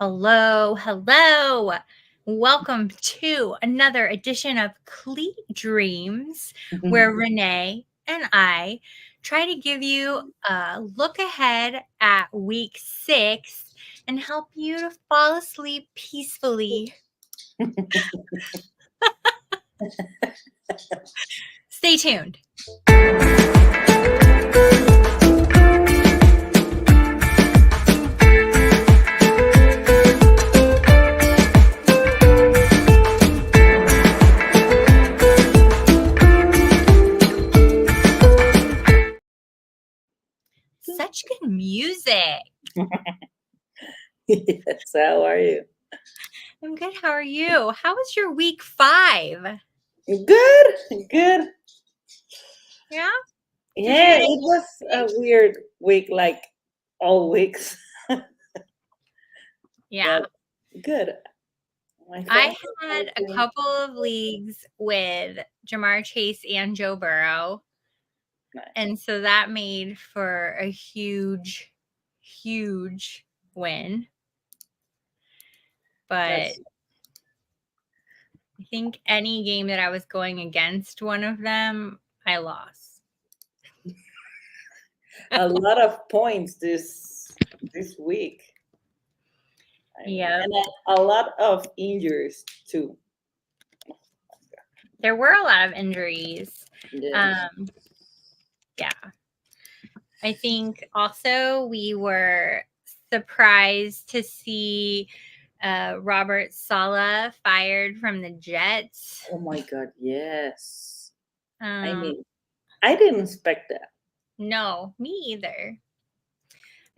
Hello, hello. Welcome to another edition of Cleat Dreams, where Renee and I try to give you a look ahead at week 6 and help you to fall asleep peacefully. Stay tuned. Such good music. Yes, how are you? I'm good. How are you? How was your week 5? Good, good. Yeah? Yeah, it was a weird week, like all weeks. Yeah. But good. My I friends had a couple of leagues with Jamar Chase and Joe Burrow. Nice. And so that made for a huge, huge win. But I think any game that I was going against one of them, I lost. A lot of points this week. Yeah. And a lot of injuries too. There were a lot of injuries. Yes. Yeah. I think also we were surprised to see Robert Saleh fired from the Jets. Oh my God, yes. I mean, I didn't expect that. No, me either.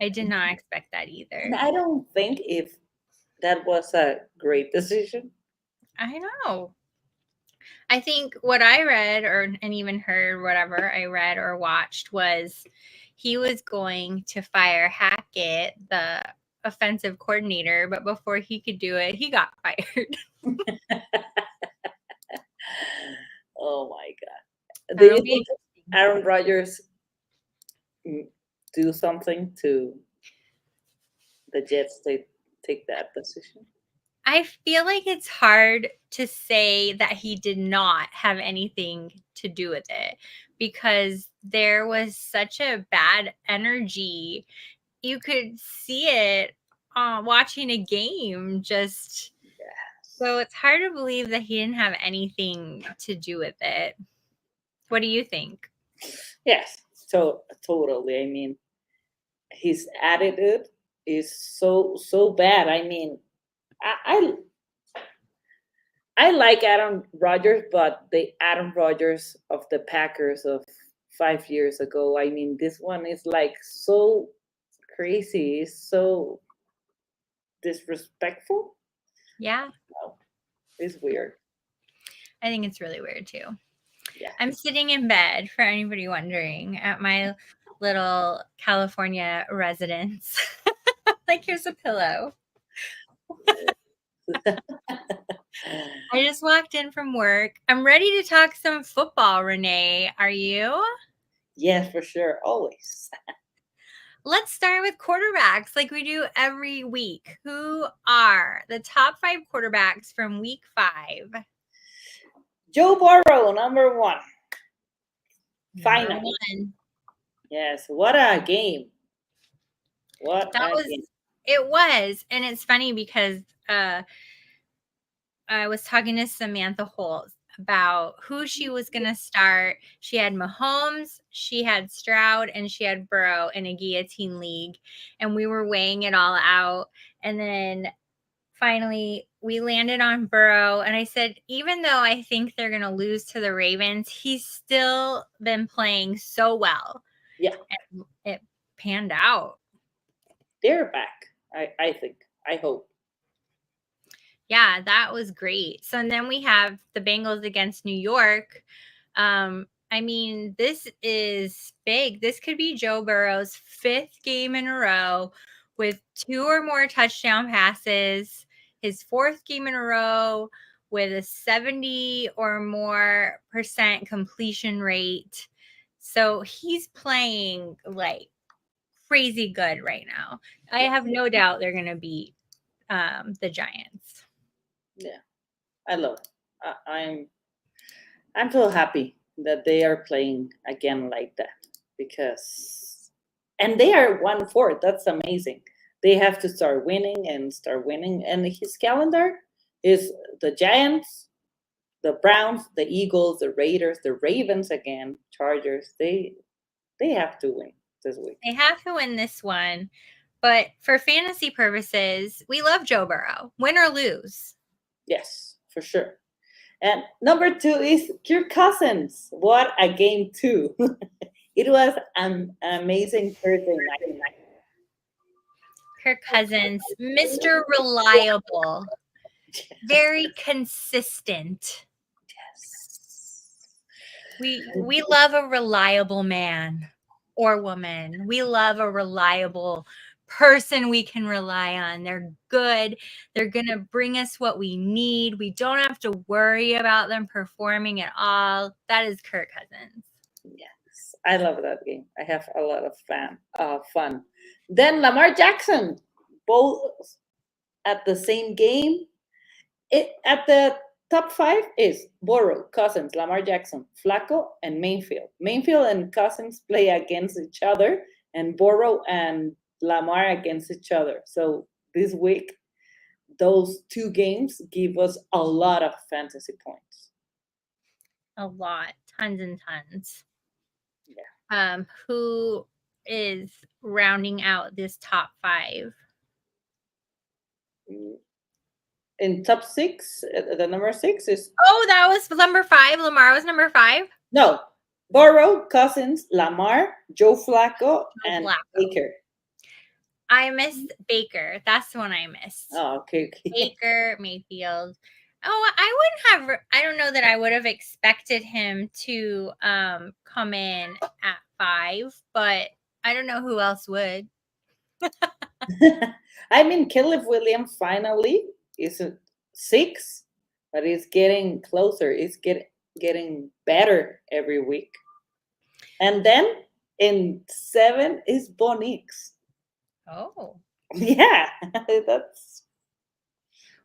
I did not expect that either. And I don't think if that was a great decision. I know. I think what I read and even heard, whatever I read or watched, was he was going to fire Hackett, the offensive coordinator, but before he could do it, he got fired. Oh my God. Do you think Aaron Rodgers do something to the Jets to take that position? I feel like it's hard to say that he did not have anything to do with it because there was such a bad energy. You could see it watching a game just. So it's hard to believe that he didn't have anything to do with it. What do you think? Yes, so totally. I mean, his attitude is so bad. I mean, I like Aaron Rodgers, but the Aaron Rodgers of the Packers of 5 years ago. I mean, this one is like so crazy, so disrespectful. Yeah. No, it's weird. I think it's really weird too. Yeah. I'm sitting in bed, for anybody wondering, at my little California residence. Like, here's a pillow. I just walked in from work. I'm ready to talk some football, Renee. Are you? Yes, for sure. Always. Let's start with quarterbacks like we do every week. Who are the top 5 quarterbacks from week 5? Joe Burrow, number 1. Finally. Yes, what a game. It was. And it's funny because I was talking to Samantha Holt about who she was going to start. She had Mahomes, she had Stroud, and she had Burrow in a guillotine league. And we were weighing it all out. And then finally we landed on Burrow. And I said, even though I think they're going to lose to the Ravens, he's still been playing so well. Yeah. And it panned out. They're back, I think. I hope. Yeah, that was great. So and then we have the Bengals against New York. I mean, this is big. This could be Joe Burrow's 5th game in a row with 2 or more touchdown passes, his 4th game in a row with a 70 or more % completion rate. So he's playing like crazy good right now. I have no doubt they're going to beat the Giants. Yeah, I love it. I'm so happy that they are playing again like that because, and they are 1-4. That's amazing. They have to start winning and start winning. And his calendar is the Giants, the Browns, the Eagles, the Raiders, the Ravens again, Chargers. They have to win this week. They have to win this one, but for fantasy purposes, we love Joe Burrow, win or lose. Yes, for sure. And number 2 is Kirk Cousins. What a game 2. It was an amazing Thursday night. Kirk Cousins, Mr. Reliable, very consistent. Yes. We love a reliable man or woman. We love a reliable person we can rely on. They're good. They're going to bring us what we need. We don't have to worry about them performing at all. That is Kirk Cousins. Yes, I love that game. I have a lot of fun. Then Lamar Jackson, both at the same game. At the top 5 is Burrow, Cousins, Lamar Jackson, Flacco, and Mayfield. Mayfield and Cousins play against each other, and Burrow and Lamar against each other. So this week, those 2 games give us a lot of fantasy points. A lot, tons and tons. Yeah. Who is rounding out this top 5? In top 6, the number 6 is Oh, that was number 5. Lamar was number 5. no Burrow, Cousins, Lamar, Joe Flacco, and Baker. I missed Baker. That's the one I missed. Oh, okay. Baker, Mayfield. Oh, I don't know that I would have expected him to come in at 5, but I don't know who else would. I mean, Caleb Williams finally is a 6, but it's getting closer. It's getting better every week. And then in 7 is Bo Nix. Oh. Yeah, that's.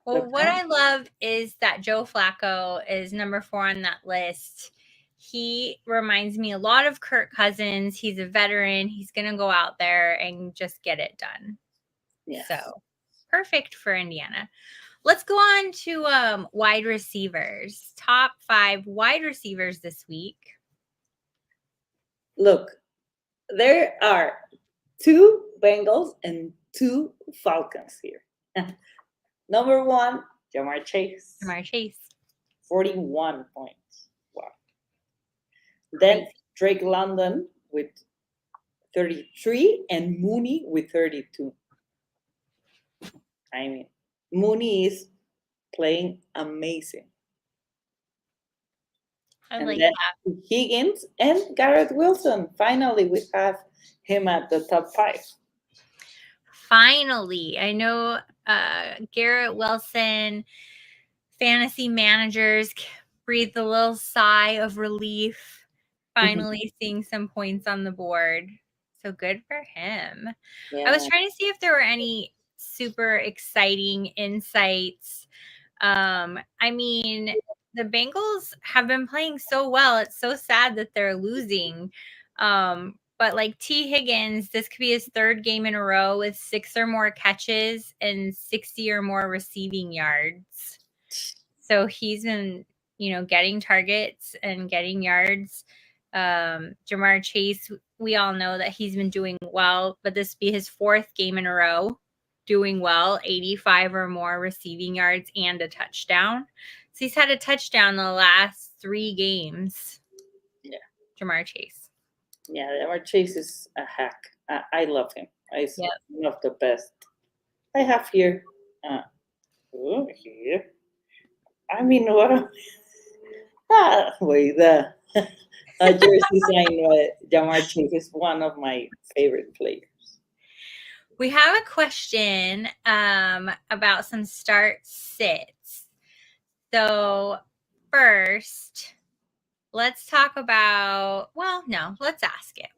Well, what I love is that Joe Flacco is number 4 on that list. He reminds me a lot of Kirk Cousins. He's a veteran. He's going to go out there and just get it done. Yes. So perfect for Indiana. Let's go on to wide receivers. Top 5 wide receivers this week. Look, there are 2 Bengals and 2 Falcons here. Number 1, Jamar Chase. 41 points. Wow. Then Drake London with 33 and Mooney with 32. I mean, Mooney is playing amazing. I like that. Higgins and Garrett Wilson. Finally, we have him at the top 5. Finally, I know Garrett Wilson fantasy managers breathed a little sigh of relief, finally seeing some points on the board. So good for him. Yeah. I was trying to see if there were any super exciting insights. I mean, the Bengals have been playing so well. It's so sad that they're losing. But like T. Higgins, this could be his 3rd game in a row with 6 or more catches and 60 or more receiving yards. So he's been, getting targets and getting yards. Jamar Chase, we all know that he's been doing well, but this will be his 4th game in a row doing well, 85 or more receiving yards and a touchdown. So he's had a touchdown the last 3 games. Yeah. Jamar Chase. Yeah, Jamar Chase is a hack. I love him. He's one of the best. I have here. Here. I mean, what? Wait, the jersey sign. Jamar Chase is one of my favorite players. We have a question about some start sits. So first, let's talk about, let's ask it.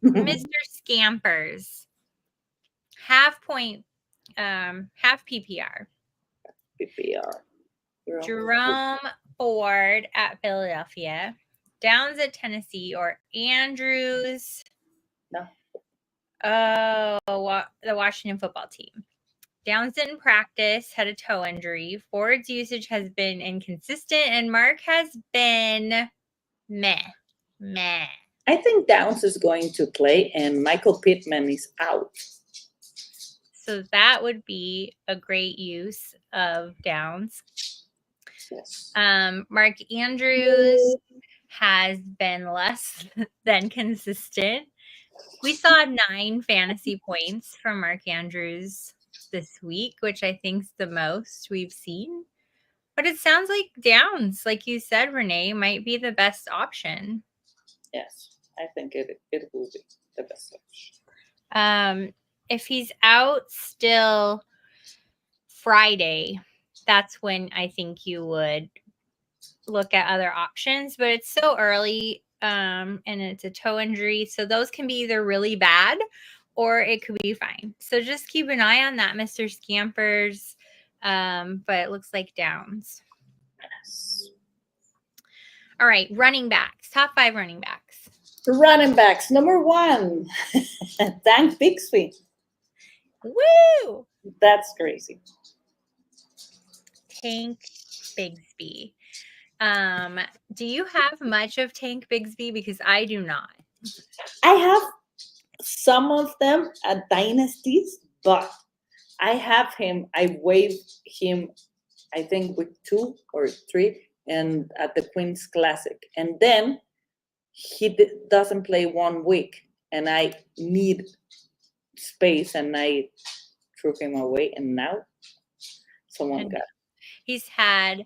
Mr. Scampers, half point half PPR. PPR. Jerome Ford at Philadelphia, Downs at Tennessee, or Andrews. No. The Washington football team. Downs didn't practice, had a toe injury. Ford's usage has been inconsistent, and Mark has been meh. I think Downs is going to play, and Michael Pittman is out. So that would be a great use of Downs. Yes. Mark Andrews has been less than consistent. We saw 9 fantasy points from Mark Andrews this week, which I think is the most we've seen. But it sounds like Downs, like you said, Renee, might be the best option. Yes, I think it will be the best option. If he's out still Friday, that's when I think you would look at other options, but it's so early, and it's a toe injury, so those can be either really bad or it could be fine. So just keep an eye on that, Mr. Scampers. But it looks like Downs. Yes. All right, running backs. Top 5 running backs. Running backs. Number 1, Tank Bixby. Woo! That's crazy. Tank Bigsby. Do you have much of Tank Bigsby? Because I do not. I have some of them at dynasties, but I have him. I waived him, I think, with 2 or 3, and at the Queen's Classic, and then he doesn't play 1 week, and I need space, and I threw him away, and now someone got it. He's had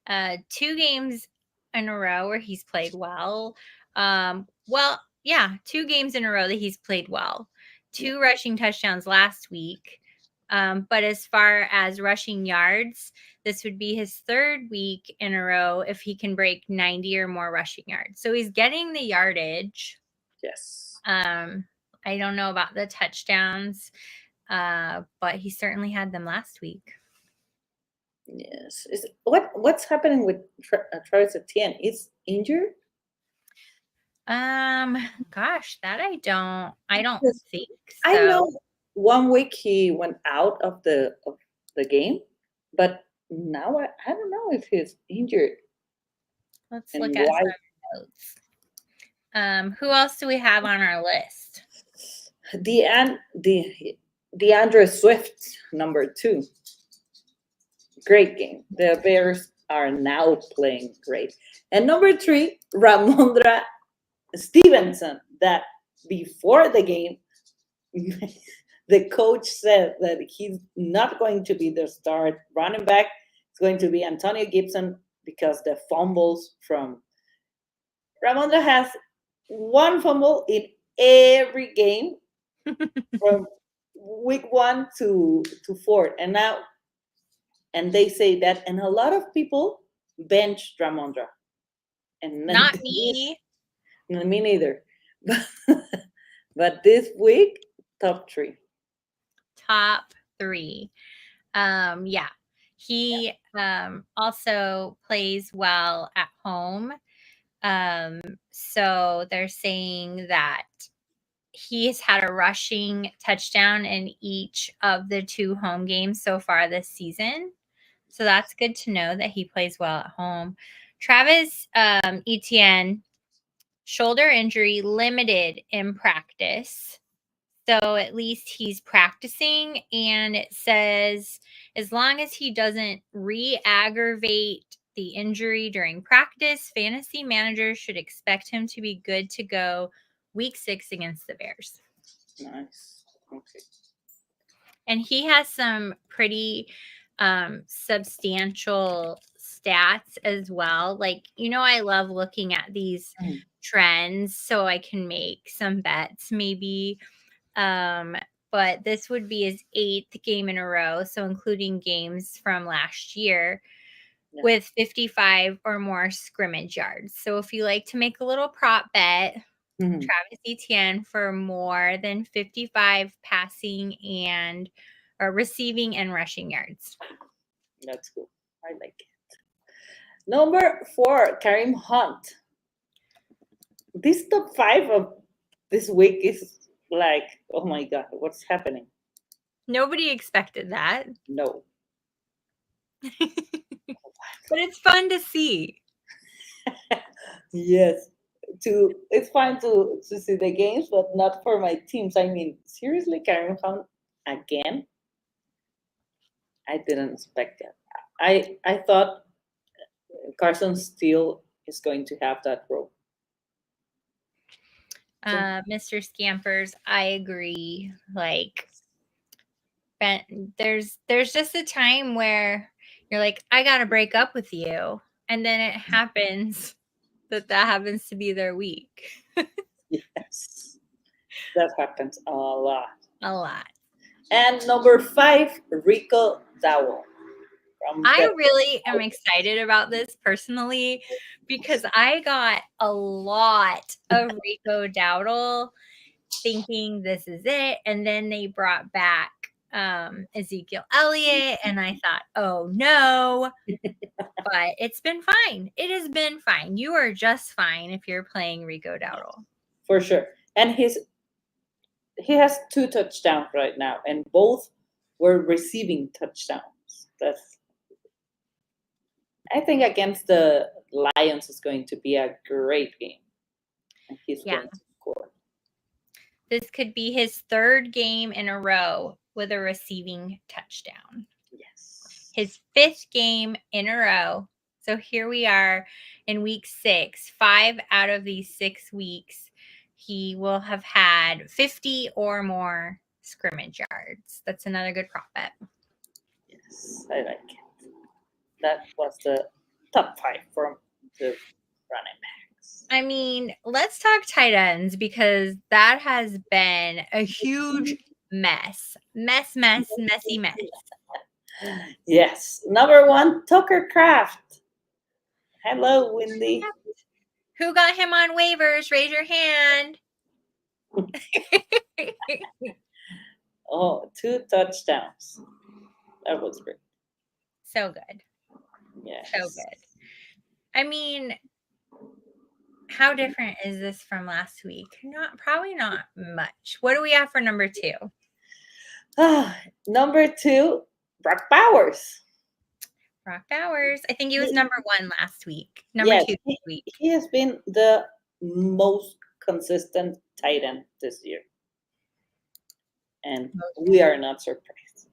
2 games in a row where he's played well. 2 games in a row that he's played well. 2 rushing touchdowns last week. But as far as rushing yards, this would be his 3rd week in a row if he can break 90 or more rushing yards. So he's getting the yardage. Yes. I don't know about the touchdowns, but he certainly had them last week. Yes. What's happening with Travis Etienne? Is injured? Gosh, that I don't think so. I know 1 week he went out of the game, but now I don't know if he's injured. Let's look at some notes. Who else do we have on our list? DeAndre Swift, number 2. Great game. The Bears are now playing great. And number 3, Ramondre Stevenson, that before the game, the coach said that he's not going to be the start running back. It's going to be Antonio Gibson because the fumbles from Ramondre has 1 fumble in every game from week 1 to 4. And they say that, and a lot of people bench Ramondre. And not me. Me neither. But this week, top 3. Top 3. Yeah. He also plays well at home. So they're saying that he's had a rushing touchdown in each of the 2 home games so far this season. So that's good to know that he plays well at home. Travis Etienne, shoulder injury, limited in practice. So at least he's practicing, and it says as long as he doesn't re-aggravate the injury during practice, fantasy managers should expect him to be good to go week 6 against the Bears. Nice. Okay. And he has some pretty substantial stats as well. Like, I love looking at these trends so I can make some bets maybe. But this would be his 8th game in a row, so including games from last year, with 55 or more scrimmage yards. So if you like to make a little prop bet, Travis Etienne for more than 55 passing receiving and rushing yards. That's cool. I like it. Number 4, Kareem Hunt. This top 5 of this week is like, oh my God, what's happening? Nobody expected that. No. But it's fun to see. Yes. It's fine to see the games, but not for my teams. I mean, seriously, Kareem Hunt again? I didn't expect that. I thought Carson Steele is going to have that role. Mr. Scampers, I agree. Like, there's just a time where you're like, I gotta break up with you, and then it happens that happens to be their week. Yes, that happens a lot. A lot. And number 5, Rico Dowell. I really am excited about this personally because I got a lot of Rico Dowdle thinking this is it. And then they brought back Ezekiel Elliott, and I thought, oh no. But it's been fine. It has been fine. You are just fine if you're playing Rico Dowdle. For sure. And he has 2 touchdowns right now, and both were receiving touchdowns. I think against the Lions is going to be a great game. And he's going to score. This could be his 3rd game in a row with a receiving touchdown. Yes. His 5th game in a row. So here we are in week 6. 5 out of these 6 weeks, he will have had 50 or more scrimmage yards. That's another good prop bet. Yes, I like it. That was the top 5 from the running backs. I mean, let's talk tight ends because that has been a huge mess. Messy mess. Yes. Number 1, Tucker Kraft. Hello, Wendy. Who got him on waivers? Raise your hand. Oh, 2 touchdowns. That was great. So good. Yes. So good. I mean, how different is this from last week? Probably not much. What do we have for number 2? Number 2, Brock Bowers. Brock Bowers. I think he was number 1 last week. Number 2 this week. He has been the most consistent tight end this year. And we are not surprised.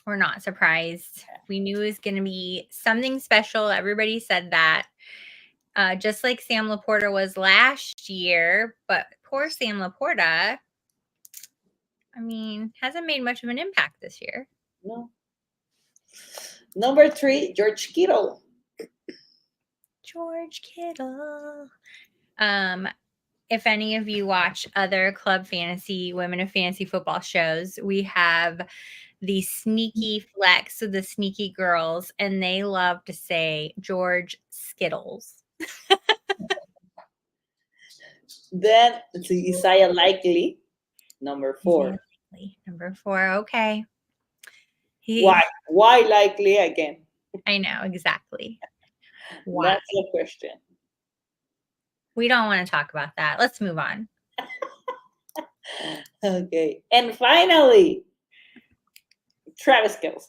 We're not surprised. We knew it was going to be something special. Everybody said that. Just like Sam Laporta was last year. But poor Sam Laporta, I mean, hasn't made much of an impact this year. No. Number 3, George Kittle. George Kittle. If any of you watch other club fantasy, women of fantasy football shows, we have the sneaky flex of the sneaky girls, and they love to say George Skittles. Then it's Isaiah Likely, number 4. Number 4, okay. Why Likely again? I know, exactly. Why? That's the question. We don't want to talk about that. Let's move on. Okay. And finally, Travis Kelce.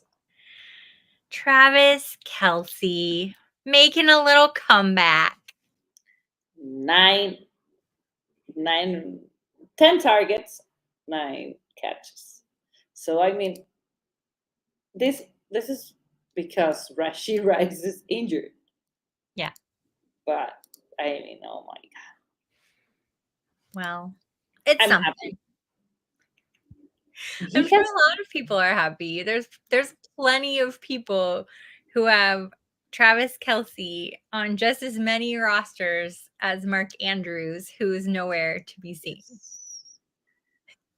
Travis Kelce making a little comeback. 10 targets, 9 catches. So I mean, this is because Rashee Rice is injured. Yeah. But I mean, oh my God. Well, it's something. Happy. I'm sure a lot of people are happy. There's plenty of people who have Travis Kelce on just as many rosters as Mark Andrews, who is nowhere to be seen.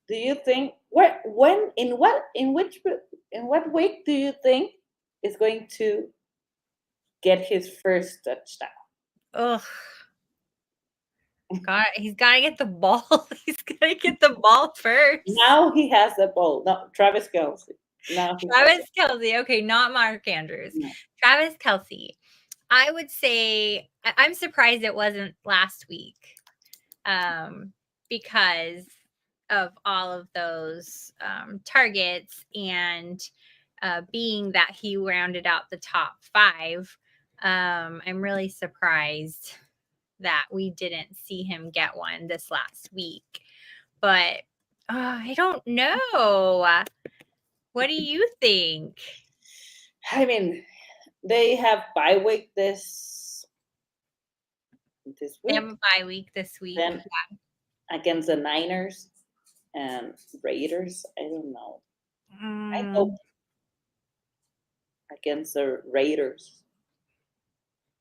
Do you think in what week do you think is going to get his first touchdown? Ugh. He's got to get the ball. He's got to get the ball first. Now he has the ball. No, Travis Kelsey. Now he has Travis Kelsey. Okay, not Mark Andrews. no. Travis Kelsey. I would say I'm surprised it wasn't last week, because of all of those targets and being that he rounded out the top 5. I'm really surprised that we didn't see him get one this last week. But I don't know. What do you think? I mean, they have bye week this They week. have a bye week this week. Then against the Niners and Raiders. I don't know. I hope against the Raiders.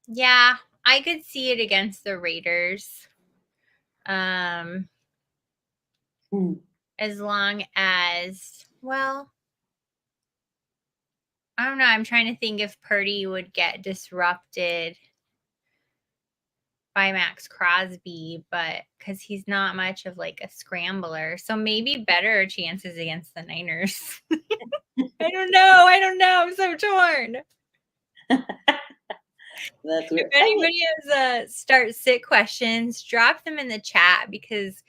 Yeah, I could see it against the Raiders. As long as, well, I don't know. I'm trying to think if Purdy would get disrupted by Max Crosby, but because he's not much of like a scrambler. So maybe better chances against the Niners. I don't know. I'm so torn. That's weird. If anybody has start sit questions, drop them in the chat because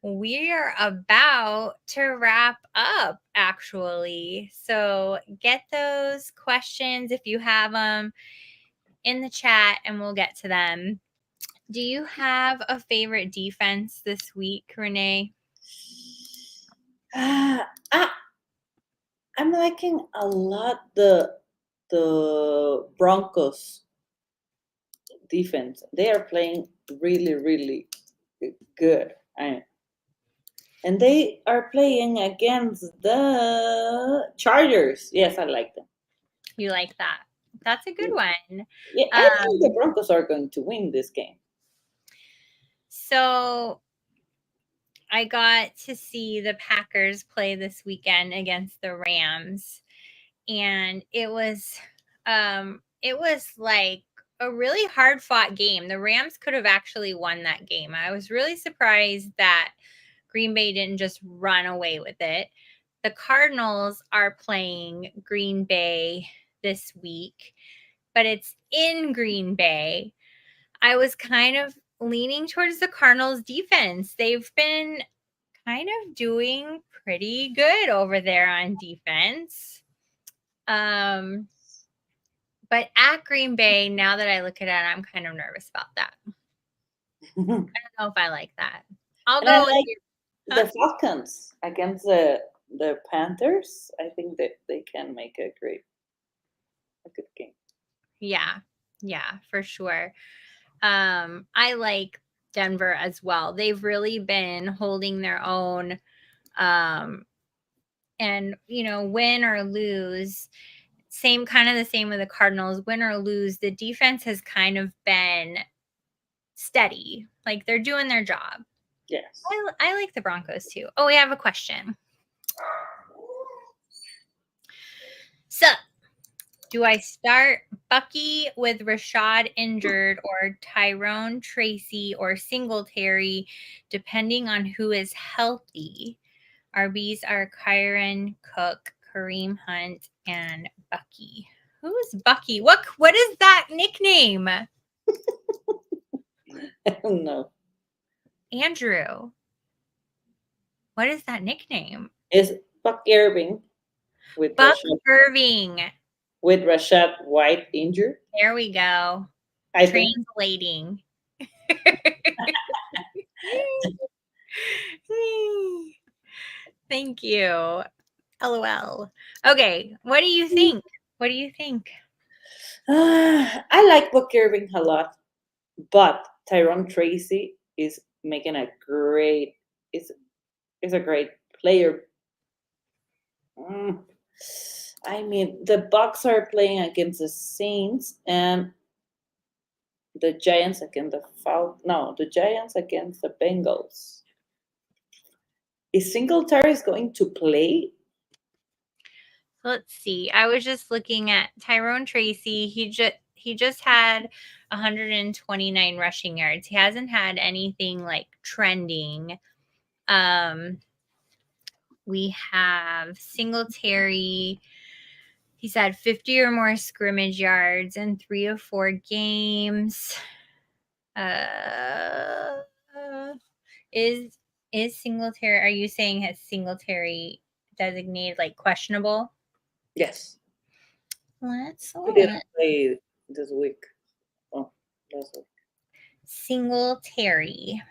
we are about to wrap up actually. So get those questions if you have them in the chat and we'll get to them. Do you have a favorite defense this week, Renee? I'm liking a lot the Broncos defense. They are playing really, really good. And they are playing against the Chargers. Yes, I like them. You like that? That's a good one. Yeah, I think the Broncos are going to win this game. So I got to see the Packers play this weekend against the Rams, and it was like a really hard fought game. The Rams could have actually won that game. I was really surprised that Green Bay didn't just run away with it. The Cardinals are playing Green Bay this week, but it's in Green Bay. I was kind of leaning towards the Cardinals defense. They've been kind of doing pretty good over there on defense. But at Green Bay, now that I look at it, I'm kind of nervous about that. I don't know if I like that. I'll go with the Falcons against the Panthers. I think that they can make a good game. Yeah, for sure. I like Denver as well. They've really been holding their own. And win or lose, the same with the Cardinals, win or lose, the defense has kind of been steady. Like they're doing their job. Yes. I like the Broncos too. Oh, we have a question. So, do I start Bucky with Rashad injured or Tyrone Tracy or Singletary, depending on who is healthy? RBs are Kyron Cook, Kareem Hunt, and Bucky. Who is Bucky? What is that nickname? I don't know. Andrew. What is that nickname? It's Buck Irving with Buck Rashad, Irving. with Rashad White injured. There we go. I Translating. Thank you. LOL. Okay, what do you think? I like Buck Irving a lot, but Tyrone Tracy is making a great. Is a great player. I mean, the Bucks are playing against the Saints and the Giants against the the Giants against the Bengals. Is Singletary going to play? Let's see. I was just looking at Tyrone Tracy. he just had 129 rushing yards. He hasn't had anything like trending. We have Singletary. He's had 50 or more scrimmage yards in 3 or 4 games. Is Singletary, are you saying has Singletary designated like questionable? Yes. Let's He didn't play this week. Oh, last week. Singletary.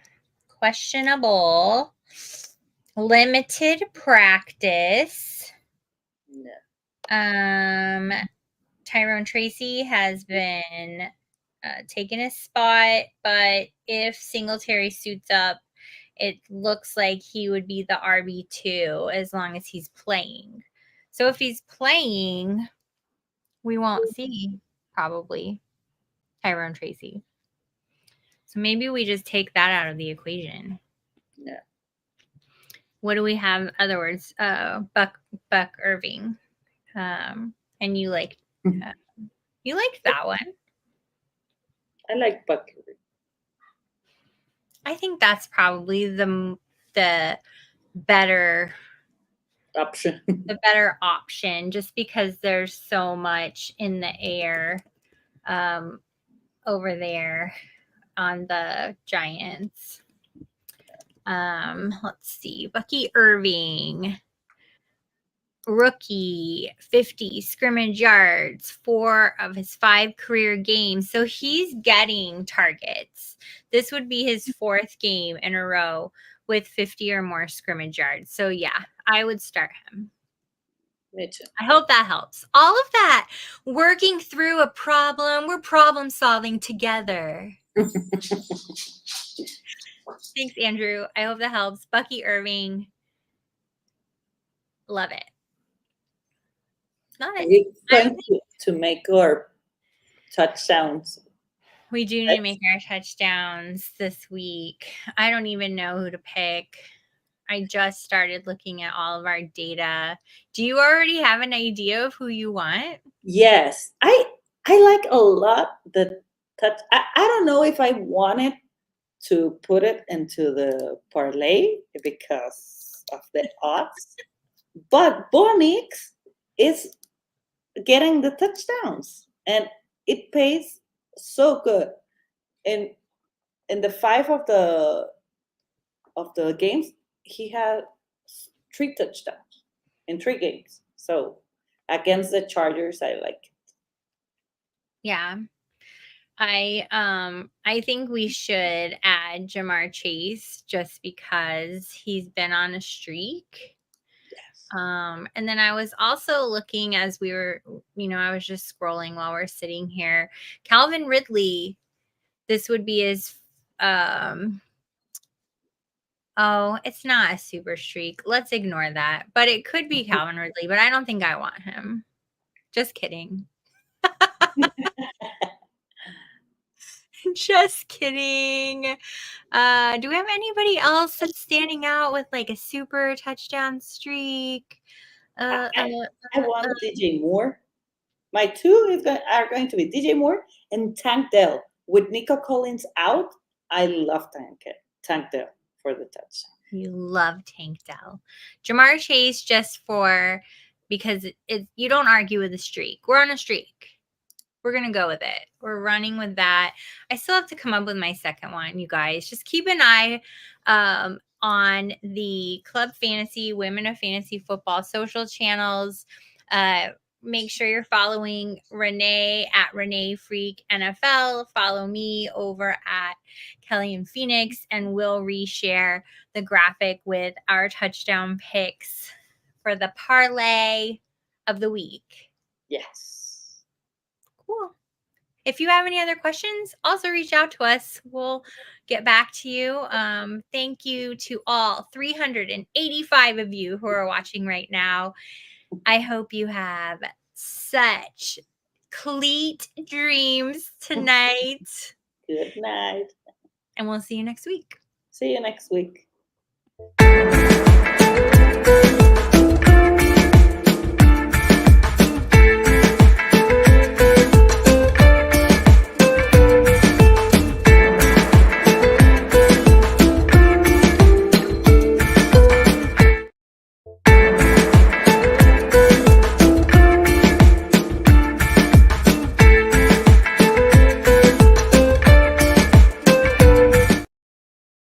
Questionable. Limited practice. No. Tyrone Tracy has been taking his spot, but if Singletary suits up, it looks like he would be the RB2 as long as he's playing. So if he's playing, we won't see probably Tyrone Tracy. So maybe we just take that out of the equation. No. What do we have? Other words, Buck Irving, and you like that one. I like Buck. I think that's probably the better option. The better option, just because there's so much in the air over there on the Giants. Let's see. Bucky Irving, rookie, 50 scrimmage yards, 4 of his 5 career games. So he's getting targets. This would be his 4th game in a row with 50 or more scrimmage yards. So yeah, I would start him. Me too. I hope that helps. All of that, working through a problem, we're problem solving together. Thanks, Andrew. I hope that helps. Bucky Irving, love it. Love it. We're going to make our touchdowns. We do need to make our touchdowns this week. I don't even know who to pick. I just started looking at all of our data. Do you already have an idea of who you want? Yes. I like a lot the touch. I don't know if I wanted to put it into the parlay because of the odds, but Bonix is getting the touchdowns and it pays so good. In the 5 of the games, he had 3 touchdowns in 3 games. So against the Chargers, I like it. Yeah. I think we should add Jamar Chase just because he's been on a streak. Yes. And then I was also looking as we were, I was just scrolling while we're sitting here. Calvin Ridley, this would be his oh, it's not a super streak. Let's ignore that. But it could be Calvin Ridley, but I don't think I want him. Just kidding. Just kidding. Do we have anybody else that's standing out with like a super touchdown streak? I want DJ Moore. My 2 are going to be DJ Moore and Tank Dell. With Nico Collins out, I love Tank Dell for the touchdown. You love Tank Dell. Jamar Chase because you don't argue with a streak. We're on a streak. We're going to go with it. We're running with that. I still have to come up with my second one, you guys. Just keep an eye on the Club Fantasy, Women of Fantasy Football social channels. Make sure you're following Renee at Renee Freak NFL. Follow me over at Kelly and Phoenix, and we'll reshare the graphic with our touchdown picks for the parlay of the week. Yes. Cool. If you have any other questions, also reach out to us. We'll get back to you. Thank you to all 385 of you who are watching right now. I hope you have such Cleat Dreams tonight. Good night. And we'll see you next week. See you next week.